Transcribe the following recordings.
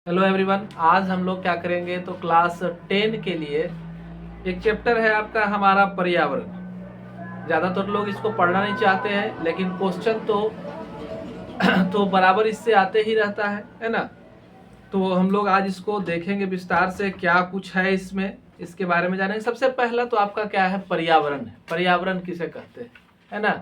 Hello everyone, आज हम लोग क्या करेंगे तो क्लास 10 के लिए एक चैप्टर है आपका हमारा पर्यावरण। ज़्यादातर लोग इसको पढ़ना नहीं चाहते हैं, लेकिन क्वेश्चन तो बराबर इससे आते ही रहता है ना। तो हम लोग आज इसको देखेंगे विस्तार से, क्या कुछ है इसमें, इसके बारे में जानेंगे। सबसे पहला तो आपका क्या है, पर्यावरण है। पर्यावरण किसे कहते हैं, है ना।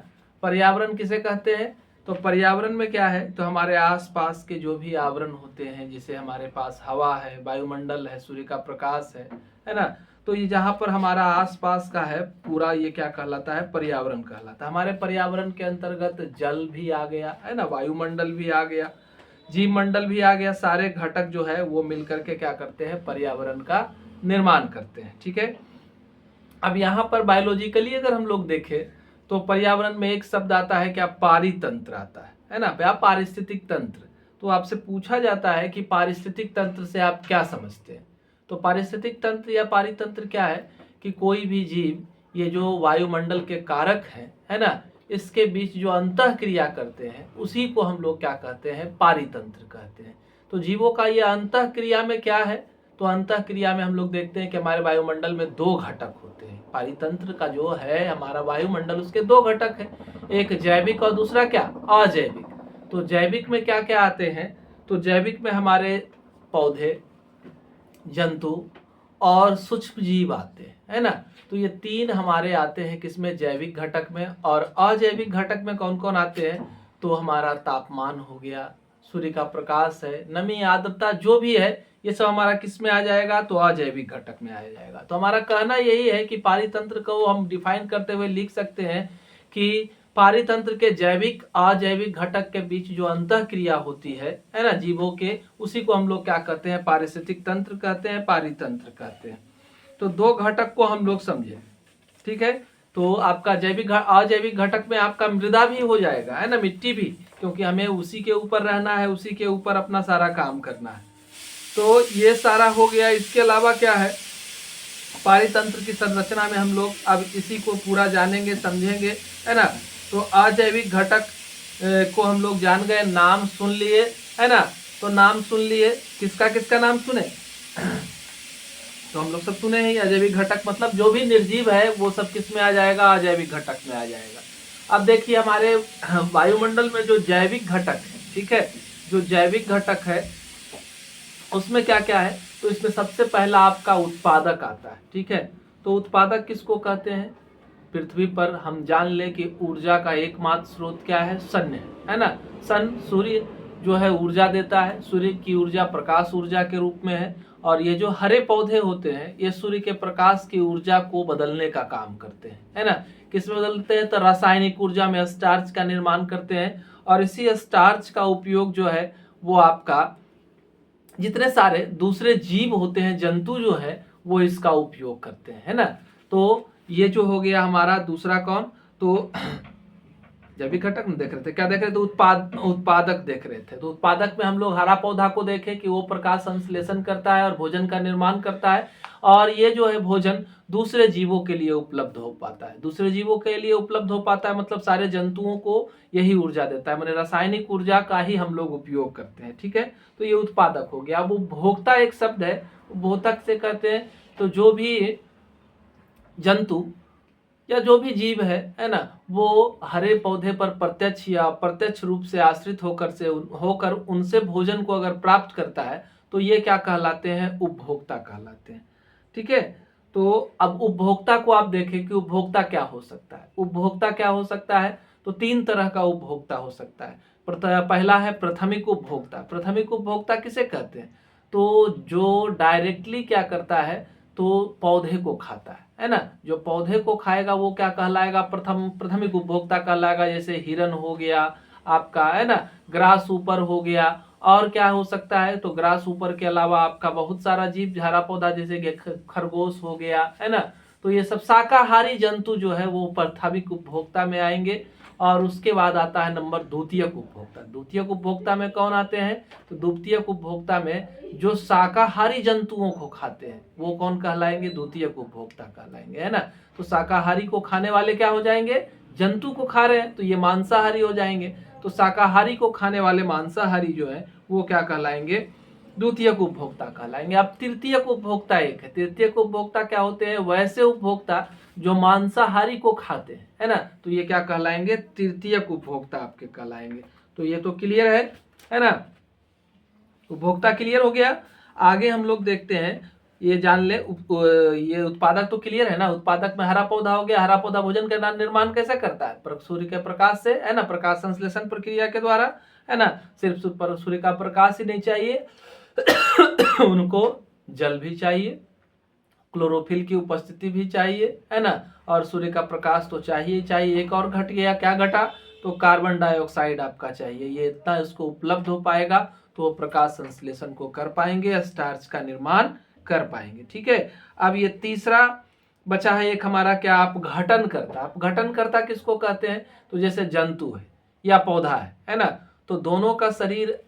पर्यावरण किसे कहते हैं, तो पर्यावरण में क्या है, तो हमारे आसपास के जो भी आवरण होते हैं, जैसे हमारे पास हवा है, वायुमंडल है, सूर्य का प्रकाश है ना। तो ये जहाँ पर हमारा आसपास का है पूरा, ये क्या कहलाता है, पर्यावरण कहलाता है। हमारे पर्यावरण के अंतर्गत जल भी आ गया, है ना, वायुमंडल भी आ गया, जीव मंडल भी आ गया। सारे घटक जो है वो मिलकर के क्या करते हैं, पर्यावरण का निर्माण करते हैं। ठीक है। अब यहाँ पर बायोलॉजिकली अगर हम लोग देखें तो पर्यावरण में एक शब्द आता है क्या, पारितंत्र आता है ना, या पारिस्थितिक तंत्र। तो आपसे पूछा जाता है कि पारिस्थितिक तंत्र से आप क्या समझते हैं। तो पारिस्थितिक तंत्र या पारितंत्र क्या है कि कोई भी जीव, ये जो वायुमंडल के कारक है ना, इसके बीच जो अंतः क्रिया करते हैं उसी को हम लोग क्या कहते हैं, पारितंत्र कहते हैं। तो जीवों का ये अंतः क्रिया में क्या है, तो अंतः क्रिया में हम लोग देखते हैं कि हमारे वायुमंडल में दो घटक होते हैं। पारितंत्र का जो है हमारा वायुमंडल, उसके दो घटक हैं, एक जैविक और दूसरा क्या, अजैविक। तो जैविक में क्या क्या आते हैं, तो जैविक में हमारे पौधे, जंतु और सूक्ष्म जीव आते हैं, है ना। तो ये तीन हमारे आते हैं किसमें, जैविक घटक में। और अजैविक घटक में कौन कौन आते हैं, तो हमारा तापमान हो गया, सूर्य का प्रकाश है, नमी, आर्द्रता जो भी है, ये सब हमारा किस में आ जाएगा, तो अजैविक घटक में आ जाएगा। तो हमारा कहना यही है कि पारितंत्र को हम डिफाइन करते हुए लिख सकते हैं कि पारितंत्र के जैविक अजैविक घटक के बीच जो अंतः क्रिया होती है ना, जीवों के, उसी को हम लोग क्या कहते हैं, पारिस्थितिक तंत्र कहते हैं, पारितंत्र कहते हैं। तो दो घटक को हम लोग समझे। ठीक है। तो आपका जैविक अजैविक घटक में आपका मृदा भी हो जाएगा, है ना, मिट्टी भी, क्योंकि हमें उसी के ऊपर रहना है, उसी के ऊपर अपना सारा काम करना है। तो ये सारा हो गया। इसके अलावा क्या है, पारितंत्र की संरचना में हम लोग अब इसी को पूरा जानेंगे, समझेंगे, है ना। तो अजैविक घटक को हम लोग जान गए, नाम सुन लिए, है ना। तो नाम सुन लिए, किसका किसका नाम सुने, तो हम लोग सब सुने हैं। अजैविक घटक मतलब जो भी निर्जीव है वो सब किस में आ जाएगा, अजैविक घटक में आ जाएगा। अब देखिए हमारे वायुमंडल में जो जैविक घटक है, ठीक है, जो जैविक घटक है उसमें क्या क्या है, तो इसमें सबसे पहला आपका उत्पादक आता है। ठीक है। तो उत्पादक किसको कहते हैं, पृथ्वी पर हम जान ले कि ऊर्जा का एकमात्र स्रोत क्या है, सन है ना। सन, सूर्य जो है ऊर्जा देता है, सूर्य की ऊर्जा प्रकाश ऊर्जा के रूप में है। और ये जो हरे पौधे होते हैं, ये सूर्य के प्रकाश की ऊर्जा को बदलने का काम करते हैं, है ना। किस में बदलते हैं, तो रासायनिक ऊर्जा में स्टार्च का निर्माण करते हैं। और इसी स्टार्च का उपयोग जो है वो आपका जितने सारे दूसरे जीव होते हैं, जंतु जो है, वो इसका उपयोग करते हैं, है ना। तो ये जो हो गया हमारा दूसरा कौन, तो जैविक घटक में देख रहे थे, क्या देख रहे थे, उत्पादक देख रहे थे। तो उत्पादक में हम लोग हरा पौधा को देखे कि वो प्रकाश संश्लेषण करता है और भोजन का निर्माण करता है। और ये जो है भोजन दूसरे जीवों के लिए उपलब्ध हो पाता है, दूसरे जीवों के लिए उपलब्ध हो पाता है, मतलब सारे जंतुओं को यही ऊर्जा देता है, मतलब रासायनिक ऊर्जा का ही हम लोग उपयोग करते हैं। ठीक है। तो ये उत्पादक हो गया। अब उपभोक्ता एक शब्द है, उपभोक्ता से कहते हैं तो जो भी जंतु या जो भी जीव है ना, वो हरे पौधे पर प्रत्यक्ष या अप्रत्यक्ष रूप से आश्रित होकर उनसे भोजन को अगर प्राप्त करता है, तो ये क्या कहलाते हैं, उपभोक्ता कहलाते हैं। ठीक है। तो अब उपभोक्ता को आप देखें कि उपभोक्ता क्या हो सकता है। उपभोक्ता क्या हो सकता है, तो तीन तरह का उपभोक्ता हो सकता है। पहला है प्राथमिक उपभोक्ता। प्राथमिक उपभोक्ता किसे कहते हैं, तो जो डायरेक्टली क्या करता है, तो पौधे को खाता है ना। जो पौधे को खाएगा वो क्या कहलाएगा, प्राथमिक उपभोक्ता कहलाएगा। जैसे हिरन हो गया आपका, है ना, ग्रास ऊपर हो गया। और क्या हो सकता है, तो ग्रास ऊपर के अलावा आपका बहुत सारा जीव, हरा पौधा, जैसे खरगोश हो गया, है ना। तो ये सब शाकाहारी जंतु जो है वो प्राथमिक उपभोक्ता में आएंगे। और उसके बाद आता है नंबर द्वितीयक उपभोक्ता। द्वितीयक उपभोक्ता में कौन आते हैं, तो द्वितीयक उपभोक्ता में जो शाकाहारी जंतुओं को खाते हैं वो कौन कहलाएंगे, द्वितीयक उपभोक्ता कहलाएंगे, है ना। तो शाकाहारी को खाने वाले क्या हो जाएंगे, जंतु को खा रहे हैं तो ये मांसाहारी हो जाएंगे। तो शाकाहारी को खाने वाले मांसाहारी जो है वो क्या कहलाएंगे, द्वितीयक उपभोक्ता कहलाएंगे। अब तृतीयक उपभोक्ता एक है। तृतीयक उपभोक्ता क्या होते हैं? वैसे उपभोक्ता जो मांसाहारी को खाते हैं, है ना, तो ये क्या कहलाएंगे? तृतीयक उपभोक्ता आपके कहलाएंगे। तो ये तो क्लियर है ना, उपभोक्ता क्लियर हो गया। आगे हम लोग देखते हैं, ये जान ले ये उत्पादक तो क्लियर है ना। उत्पादक में हरा पौधा हो गया। हरा पौधा भोजन का निर्माण कैसे करता है? सूर्य के प्रकाश से, है ना, प्रकाश संश्लेषण प्रक्रिया के द्वारा, है ना। सिर्फ सूर्य का प्रकाश ही नहीं चाहिए उनको जल भी चाहिए, क्लोरोफिल की उपस्थिति भी चाहिए, है ना, और सूर्य का प्रकाश तो चाहिए ही चाहिए। एक और घट गया, क्या घटा? तो कार्बन डाइऑक्साइड आपका चाहिए। ये इतना इसको उपलब्ध हो पाएगा तो वो प्रकाश संश्लेषण को कर पाएंगे, स्टार्च का निर्माण कर पाएंगे। ठीक है। अब ये तीसरा बचा है एक हमारा, क्या? अपघटन करता। अपघटन करता किसको कहते हैं? तो जैसे जंतु है या पौधा है ना, तो दोनों का शरीर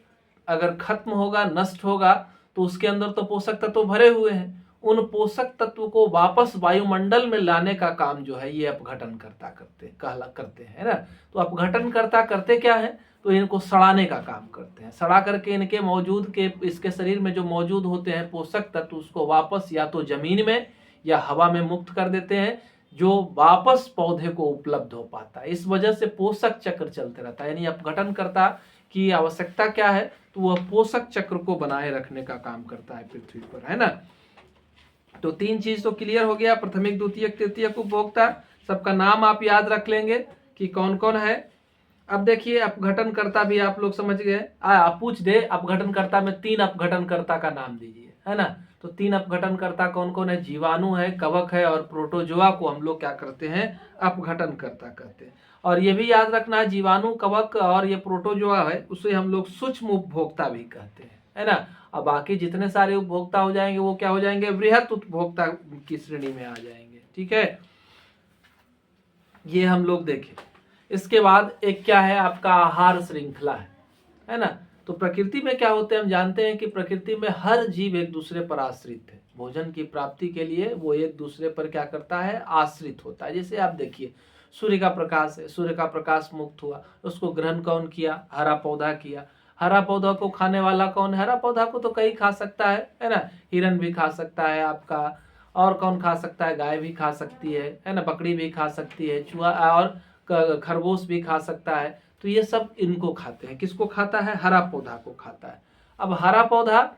अगर खत्म होगा, नष्ट होगा, तो उसके अंदर तो पोषक तत्व भरे हुए हैं। उन पोषक तत्व को वापस वायुमंडल में लाने का काम जो है ये अपघटन करता करते हैं, है ना। तो अपघटन करता करते क्या है? तो इनको सड़ाने का काम करते हैं। सड़ा करके इनके इसके शरीर में जो मौजूद होते हैं पोषक तत्व, उसको वापस या तो जमीन में या हवा में मुक्त कर देते हैं, जो वापस पौधे को उपलब्ध हो पाता है। इस वजह से पोषक चक्र चलते रहता है। यानी अपघटन करता की आवश्यकता क्या है? तो वह पोषक चक्र को बनाए रखने का काम करता है पृथ्वी पर, है ना। तो तीन चीज तो क्लियर हो गया, प्राथमिक, द्वितीयक, तृतीयक उपभोक्ता। सबका नाम आप याद रख लेंगे कि कौन कौन है। अब देखिए अपघटन करता भी आप लोग समझ गए। आप पूछ दे अपघटन करता में 3 अपघटन करता का नाम दीजिए, है ना। तो 3 अपघटन करता कौन कौन है? जीवाणु है, कवक है और प्रोटोजोआ को हम लोग क्या करते हैं? अपघटन करता कहते हैं। और ये भी याद रखना है, जीवाणु, कवक और ये प्रोटोजोआ है, उसे हम लोग सूक्ष्म उपभोक्ता भी कहते हैं, है ना। अब बाकी जितने सारे उपभोक्ता हो जाएंगे वो क्या हो जाएंगे? बृहत उपभोक्ता की श्रेणी में आ जाएंगे। ठीक है, ये हम लोग देखें। इसके बाद एक क्या है? आपका आहार श्रृंखला है ना। तो प्रकृति में क्या होते हैं? हम जानते हैं कि प्रकृति में हर जीव एक दूसरे पर आश्रित है। भोजन की प्राप्ति के लिए वो एक दूसरे पर क्या करता है? आश्रित होता है। जैसे आप देखिए सूर्य का प्रकाश है, सूर्य का प्रकाश मुक्त हुआ, उसको ग्रहण कौन किया? हरा पौधा किया। हरा पौधा को खाने वाला कौन है? हरा पौधा को तो कई खा सकता है ना। हिरन भी खा सकता है आपका, और कौन खा सकता है? गाय भी खा सकती है ना, बकरी भी खा सकती है, चूहा और खरगोश भी खा सकता है। तो ये सब इनको खाते हैं। किसको खाता है? हरा पौधा को खाता है। अब हरा पौधा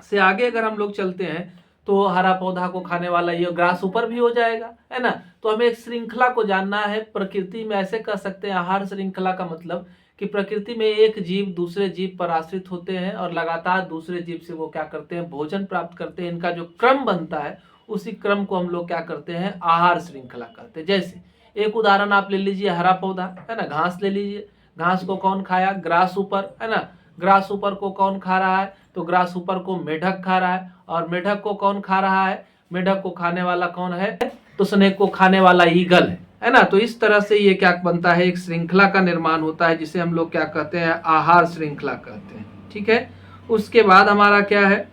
से आगे अगर हम लोग चलते हैं तो हरा पौधा को खाने वाला ये ग्रास ऊपर भी हो जाएगा, है ना। तो हमें एक श्रृंखला को जानना है। प्रकृति में ऐसे कह सकते हैं आहार श्रृंखला का मतलब कि प्रकृति में एक जीव दूसरे जीव पर आश्रित होते हैं और लगातार दूसरे जीव से वो क्या करते हैं? भोजन प्राप्त करते हैं। इनका जो क्रम बनता है उसी क्रम को हम लोग क्या करते हैं? आहार श्रृंखला कहते हैं। जैसे एक उदाहरण आप ले लीजिए, हरा पौधा है ना, घास ले लीजिए। घास को कौन खाया? ग्रास ऊपर, है ना। ग्रास ऊपर को कौन खा रहा है? तो ग्रास ऊपर को मेढक खा रहा है। और मेढक को कौन खा रहा है? मेढक को खाने वाला कौन है? तो स्नेक को खाने वाला ईगल है ना। तो इस तरह से ये क्या बनता है? एक श्रृंखला का निर्माण होता है, जिसे हम लोग क्या कहते हैं? आहार श्रृंखला कहते हैं। ठीक है। उसके बाद हमारा क्या है?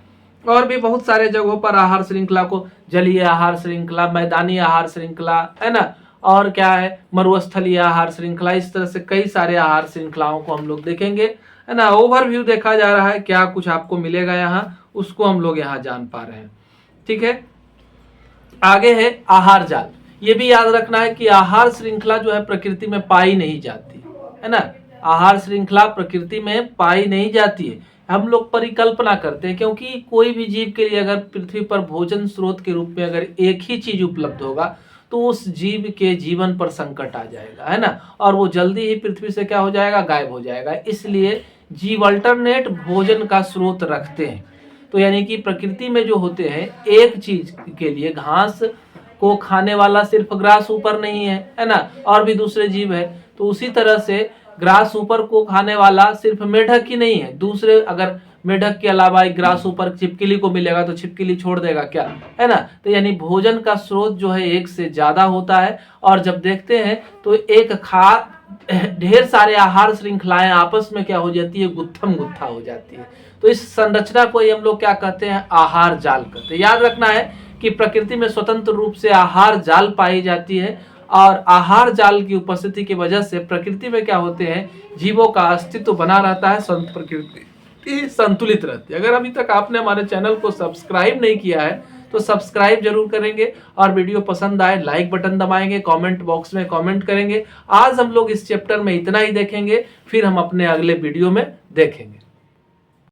और भी बहुत सारे जगहों पर आहार श्रृंखला को, जलीय आहार श्रृंखला, मैदानी आहार श्रृंखला, है ना, और क्या है? मरुस्थलीय आहार श्रृंखला। इस तरह से कई सारे आहार श्रृंखलाओं को हम लोग देखेंगे, है ना। ओवरव्यू देखा जा रहा है, क्या कुछ आपको मिलेगा यहाँ, उसको हम लोग यहाँ जान पा रहे हैं। ठीक है। आगे है आहार जाल। ये भी याद रखना है कि आहार श्रृंखला जो है प्रकृति में पाई नहीं जाती, है ना। आहार श्रृंखला प्रकृति में पाई नहीं जाती है, हम लोग परिकल्पना करते हैं। क्योंकि कोई भी जीव के लिए अगर पृथ्वी पर भोजन स्रोत के रूप में अगर एक ही चीज उपलब्ध होगा तो उस जीव के जीवन पर संकट आ जाएगा, है ना। और वो जल्दी ही पृथ्वी से क्या हो जाएगा? गायब हो जाएगा। इसलिए जीव अल्टरनेट भोजन का स्रोत रखते हैं। तो यानी कि प्रकृति में जो होते हैं, एक चीज के लिए घास को खाने वाला सिर्फ ग्रास ऊपर नहीं है ना, और भी दूसरे जीव है। तो उसी तरह से ग्रास ऊपर को खाने वाला सिर्फ मेढक ही नहीं है, दूसरे अगर मेढक के अलावा एक ग्रास ऊपर छिपकली को मिलेगा तो छिपकली छोड़ देगा क्या, है ना। तो यानी भोजन का स्रोत जो है एक से ज्यादा होता है। और जब देखते हैं तो एक ढेर सारे आहार श्रृंखलाएं आपस में क्या हो जाती है? गुत्थम गुत्था हो जाती है। तो इस संरचना को हम लोग क्या कहते हैं? आहार जाल कहते हैं। याद रखना है कि प्रकृति में स्वतंत्र रूप से आहार जाल पाई जाती है, और आहार जाल की उपस्थिति की वजह से प्रकृति में क्या होते हैं? जीवों का अस्तित्व बना रहता है। संत प्रकृति प्रकृति संतुलित रहती है। अगर अभी तक आपने हमारे चैनल को सब्सक्राइब नहीं किया है तो सब्सक्राइब जरूर करेंगे, और वीडियो पसंद आए लाइक बटन दबाएंगे, कमेंट बॉक्स में कमेंट करेंगे। आज हम लोग इस चैप्टर में इतना ही देखेंगे, फिर हम अपने अगले वीडियो में देखेंगे।